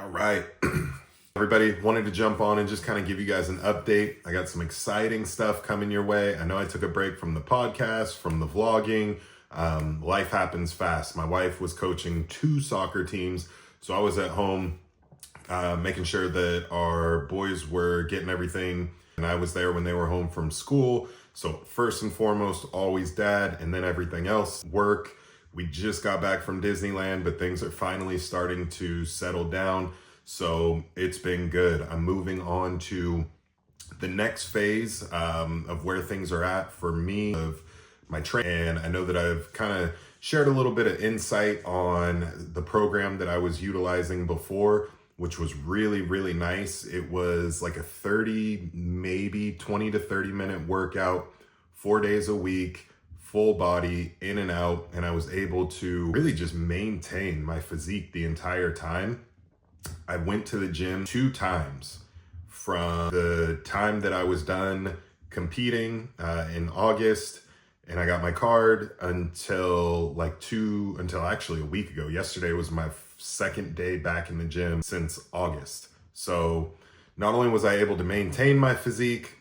All right. Everybody, wanted to jump on and just kind of give you guys an update. I got some exciting stuff coming your way. I know I took a break from the podcast, from the vlogging. Life happens fast. My wife was coaching 2 soccer teams, so I was at home making sure that our boys were getting everything, and I was there when they were home from school. So first and foremost, always dad, and then everything else, work. We just got back from Disneyland, but things are finally starting to settle down. So it's been good. I'm moving on to the next phase of where things are at for me, of my training. And I know that I've kind of shared a little bit of insight on the program that I was utilizing before, which was really, really nice. It was like a 30, maybe 20 to 30 minute workout, 4 days a week, full body, in and out. And I was able to really just maintain my physique the entire time. I went to the gym 2 times from the time that I was done competing in August, and I got my card until actually a week ago. Yesterday was my second day back in the gym since August. So not only was I able to maintain my physique,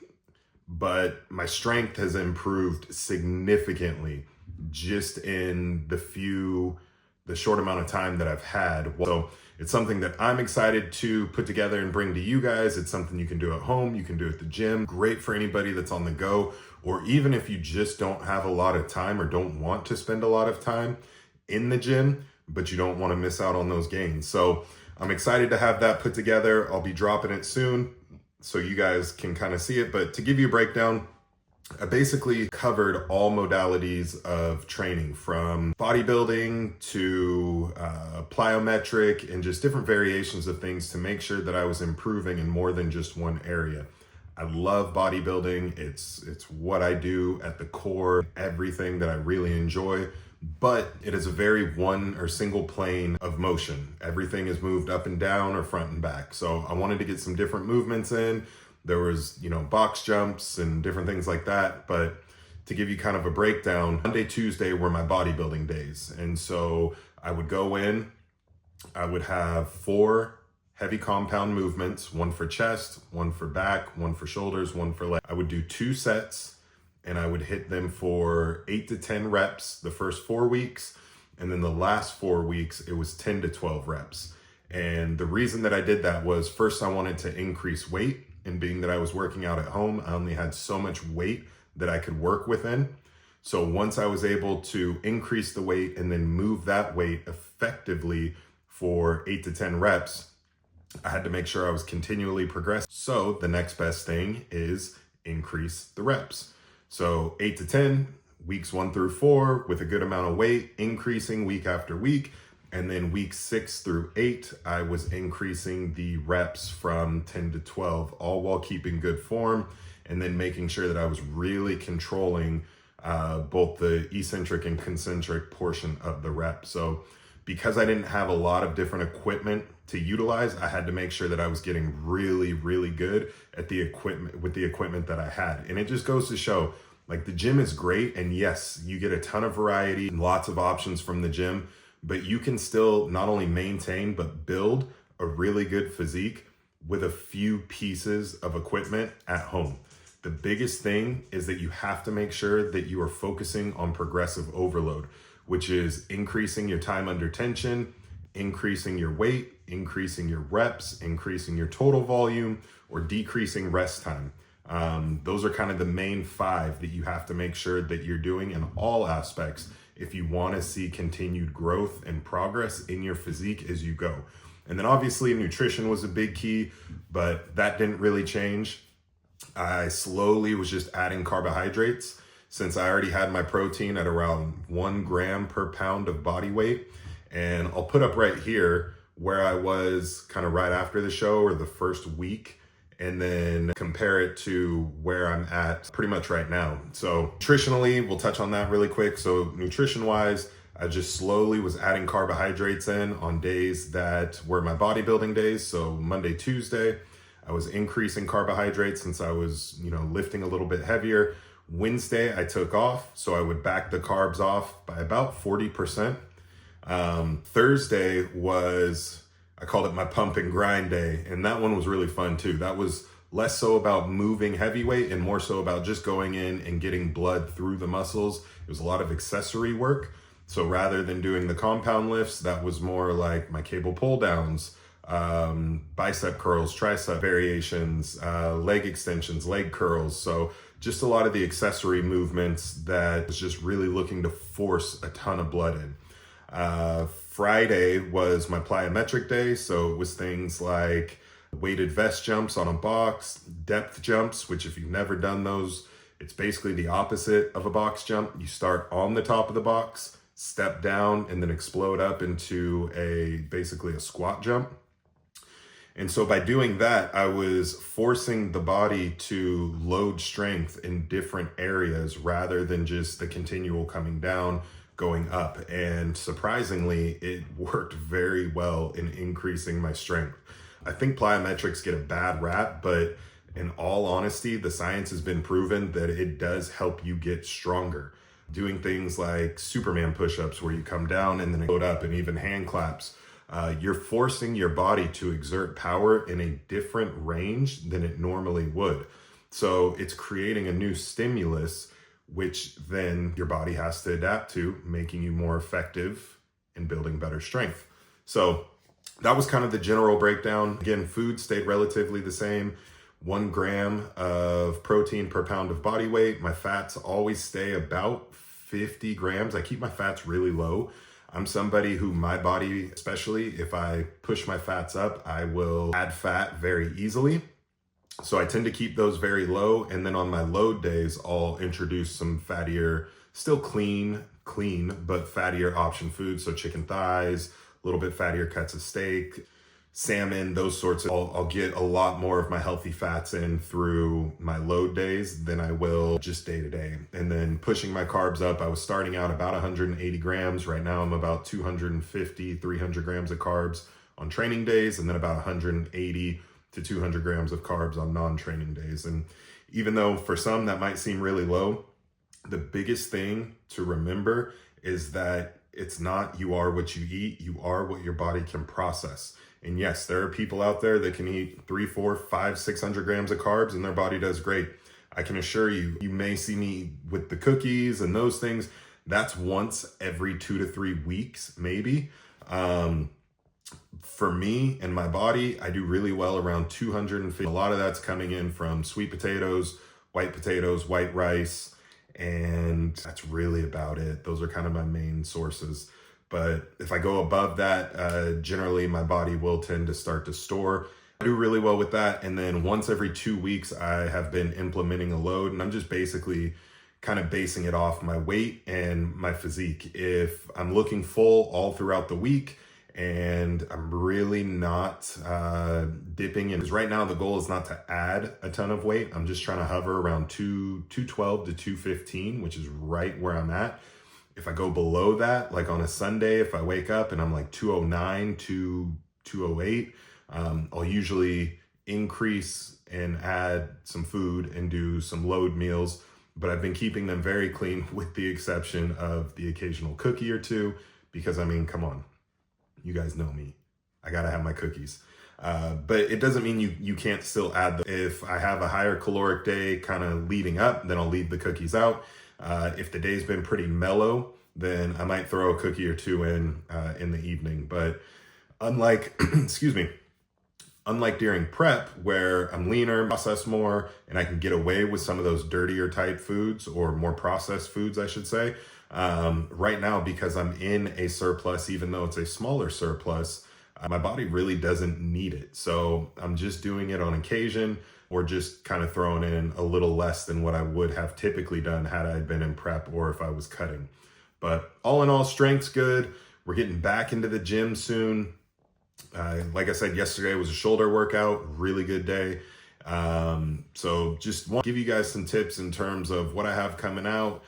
but my strength has improved significantly just in the short amount of time that I've had. So it's something that I'm excited to put together and bring to you guys. It's something you can do at home, you can do at the gym. Great for anybody that's on the go, or even if you just don't have a lot of time or don't want to spend a lot of time in the gym, but you don't want to miss out on those gains. So I'm excited to have that put together. I'll be dropping it soon so you guys can kind of see it. But to give you a breakdown, I basically covered all modalities of training, from bodybuilding to plyometric and just different variations of things to make sure that I was improving in more than just one area. I love bodybuilding. It's what I do at the core, everything that I really enjoy, but it is a very one or single plane of motion. Everything is moved up and down or front and back. So I wanted to get some different movements in. There was, box jumps and different things like that. But to give you kind of a breakdown, Monday, Tuesday were my bodybuilding days. And so I would go in, I would have 4 heavy compound movements, 1 for chest, 1 for back, 1 for shoulders, 1 for leg. I would do 2 sets and I would hit them for 8 to 10 reps the first 4 weeks. And then the last 4 weeks, it was 10 to 12 reps. And the reason that I did that was, first, I wanted to increase weight. And being that I was working out at home, I only had so much weight that I could work within. So once I was able to increase the weight and then move that weight effectively for 8 to 10 reps, I had to make sure I was continually progressing. So the next best thing is increase the reps. So 8 to 10, weeks 1 through 4 with a good amount of weight, increasing week after week. And then weeks 6 through 8, I was increasing the reps from 10 to 12, all while keeping good form, and then making sure that I was really controlling both the eccentric and concentric portion of the rep. So because I didn't have a lot of different equipment to utilize, I had to make sure that I was getting really, really good at the equipment with the equipment that I had. And it just goes to show, like, the gym is great. And yes, you get a ton of variety and lots of options from the gym, but you can still not only maintain, but build a really good physique with a few pieces of equipment at home. The biggest thing is that you have to make sure that you are focusing on progressive overload, which is increasing your time under tension, increasing your weight, increasing your reps, increasing your total volume, or decreasing rest time. Those are kind of the main 5 that you have to make sure that you're doing in all aspects if you want to see continued growth and progress in your physique as you go. And then obviously nutrition was a big key, but that didn't really change. I slowly was just adding carbohydrates, since I already had my protein at around 1 gram per pound of body weight. And I'll put up right here where I was kind of right after the show, or the first week, and then compare it to where I'm at pretty much right now. So nutritionally, we'll touch on that really quick. So nutrition wise, I just slowly was adding carbohydrates in on days that were my bodybuilding days. So Monday, Tuesday, I was increasing carbohydrates since I was, lifting a little bit heavier. Wednesday, I took off, so I would back the carbs off by about 40%. Thursday was I called it my pump and grind day. And that one was really fun too. That was less so about moving heavyweight and more so about just going in and getting blood through the muscles. It was a lot of accessory work. So rather than doing the compound lifts, that was more like my cable pull downs, bicep curls, tricep variations, leg extensions, leg curls. So just a lot of the accessory movements that was just really looking to force a ton of blood in. Friday was my plyometric day. So it was things like weighted vest jumps on a box, depth jumps, which if you've never done those, it's basically the opposite of a box jump. You start on the top of the box, step down, and then explode up into basically a squat jump. And so by doing that, I was forcing the body to load strength in different areas rather than just the continual coming down, going up. And surprisingly, it worked very well in increasing my strength. I think plyometrics get a bad rap, but in all honesty, the science has been proven that it does help you get stronger. Doing things like Superman push-ups where you come down and then load up, and even hand claps. You're forcing your body to exert power in a different range than it normally would. So it's creating a new stimulus, which then your body has to adapt to, making you more effective in building better strength. So that was kind of the general breakdown. Again, food stayed relatively the same. 1 gram of protein per pound of body weight. My fats always stay about 50 grams. I keep my fats really low. I'm somebody who, my body, especially if I push my fats up, I will add fat very easily. So I tend to keep those very low. And then on my load days, I'll introduce some fattier, still clean, but fattier option foods. So chicken thighs, a little bit fattier cuts of steak, salmon, those sorts of, I'll get a lot more of my healthy fats in through my load days than I will just day to day. And then pushing my carbs up, I was starting out about 180 grams. Right now I'm about 250, 300 grams of carbs on training days, and then about 180 to 200 grams of carbs on non-training days. And even though for some that might seem really low, the biggest thing to remember is that it's not you are what you eat, you are what your body can process. And yes, there are people out there that can eat 3, 4, 5, 600 grams of carbs and their body does great. I can assure you, you may see me with the cookies and those things. That's once every 2 to 3 weeks, maybe. For me and my body, I do really well around 250. A lot of that's coming in from sweet potatoes, white rice, and that's really about it. Those are kind of my main sources. But if I go above that, generally my body will tend to start to store. I do really well with that. And then once every 2 weeks, I have been implementing a load, and I'm just basically kind of basing it off my weight and my physique. If I'm looking full all throughout the week and I'm really not dipping in, because right now the goal is not to add a ton of weight. I'm just trying to hover around 212 to 215, which is right where I'm at. If I go below that, like on a Sunday, if I wake up and I'm like 209 to 208, I'll usually increase and add some food and do some load meals. But I've been keeping them very clean with the exception of the occasional cookie or two, because I mean, come on, you guys know me. I gotta have my cookies. But it doesn't mean you can't still add them. If I have a higher caloric day kind of leading up, then I'll leave the cookies out. If the day's been pretty mellow, then I might throw a cookie or two in the evening. But unlike, unlike during prep where I'm leaner, process more, and I can get away with some of those dirtier type foods, or more processed foods, I should say. Right now, because I'm in a surplus, even though it's a smaller surplus, my body really doesn't need it. So I'm just doing it on occasion, or just kind of throwing in a little less than what I would have typically done had I been in prep or if I was cutting. But all in all, strength's good. We're getting back into the gym soon. Like I said, yesterday was a shoulder workout, really good day. So just want to give you guys some tips in terms of what I have coming out.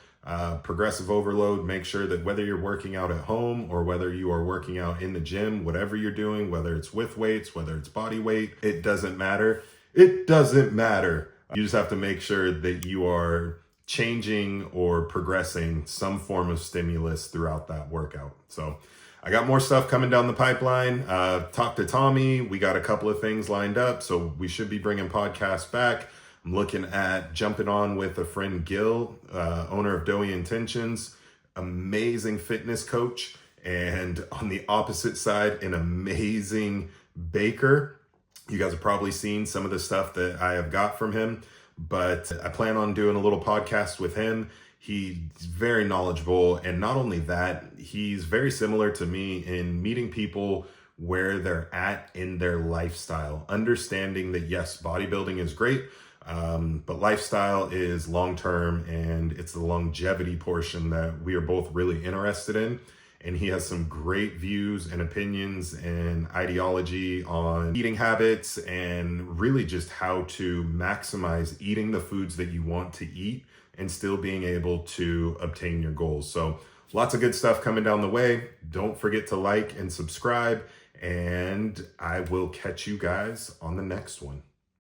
Progressive overload. Make sure that whether you're working out at home or whether you are working out in the gym, whatever you're doing, whether it's with weights, whether it's body weight, it doesn't matter. It doesn't matter. You just have to make sure that you are changing or progressing some form of stimulus throughout that workout. So I got more stuff coming down the pipeline. Talked to Tommy. We got a couple of things lined up, so we should be bringing podcasts back. I'm looking at jumping on with a friend, Gil, owner of Doughy Intentions, amazing fitness coach. And on the opposite side, an amazing baker. You guys have probably seen some of the stuff that I have got from him, but I plan on doing a little podcast with him. He's very knowledgeable. And not only that, he's very similar to me in meeting people where they're at in their lifestyle, understanding that yes, bodybuilding is great, but lifestyle is long-term, and it's the longevity portion that we are both really interested in. And he has some great views and opinions and ideology on eating habits and really just how to maximize eating the foods that you want to eat and still being able to obtain your goals. So lots of good stuff coming down the way. Don't forget to like and subscribe, and I will catch you guys on the next one.